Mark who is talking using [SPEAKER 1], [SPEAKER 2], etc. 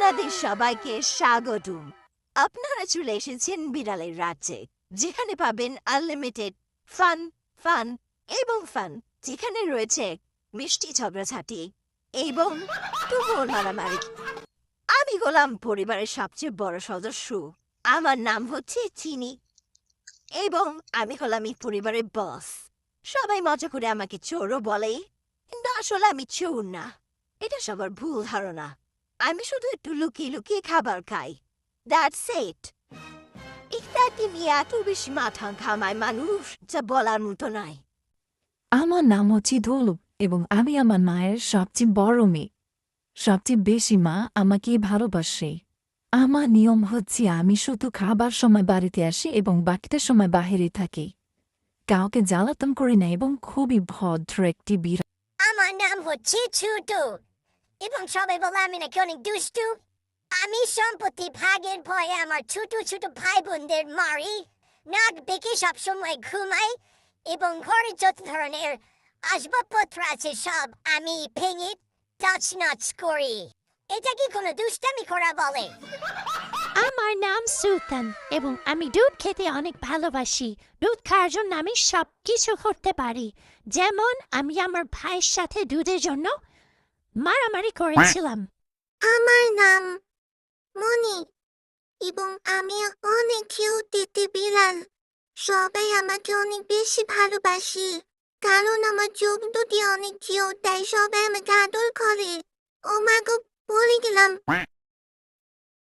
[SPEAKER 1] আপনাদের সবাইকে স্বাগতম। আপনারা চলে এসেছেন বিড়ালের রাজ্যে, যেখানে পাবেন আনলিমিটেড ফান ফান এবং ফান, যেখানে রয়েছে মিষ্টি ঝগড়াঝাটি এবং তুমুল মারামারি। আমি হলাম পরিবারের সবচেয়ে বড় সদস্য। আমার নাম হচ্ছে চিনি এবং আমি হলাম এই পরিবারের বস। সবাই মজা করে আমাকে চোরও বলে, কিন্তু আসলে আমি চোর না। এটা সবার ভুল ধারণা। আমি শুধু একটু লুকিয়ে লুকিয়ে খাবার খাই। That's it. ইত্যাদি নিয়ে এত বেশি মাথা ঘামায় মানুষ, যা বলার মতো নয়।
[SPEAKER 2] আমার নাম হচ্ছে ধলু এবং আমি আমার মায়ের সবচেয়ে বড় মেয়ে। সবচেয়ে বেশি মা আমাকে ভালোবাসে। আমার নিয়ম হচ্ছে আমি শুধু খাবার সময় বাড়িতে আসি এবং বাকিটা সময় বাহিরে থাকি। কাউকে জ্বালাতন করি না এবং খুবই ভদ্র একটি বিড়াল।
[SPEAKER 3] আমার নাম হচ্ছে ছুটু এবং সবাই বলে আমি নাকি অনেক দুষ্টু। আমি সম্পত্তি ভাগের ভয়ে আমার ছোট ছোট ভাই বোনদের মারি, নাক বেঁকে সবসময় ঘুমাই এবং ঘরে যত ধরনের আসবাবপত্র আছে সব আমি ভেঙে তছনছ করি। এটা কি কোনো দুষ্টামি করা বলে?
[SPEAKER 4] আমার নাম সুলতান এবং আমি দুধ খেতে অনেক ভালোবাসি। দুধ খাওয়ার জন্য আমি সব কিছু করতে পারি। যেমন আমি আমার ভাইয়ের সাথে দুধের জন্য মারামারি করেছিলাম।
[SPEAKER 3] আমার নাম মনি এবং আমি অনেক কিউট একটি বিড়াল। সবাই আমাকে অনেক বেশি ভালোবাসে কারণ আমার চোখ দুটি অনেক কিউট, তাই সবাই আমাকে আদর করে। ও মা গো, বলে গেলাম।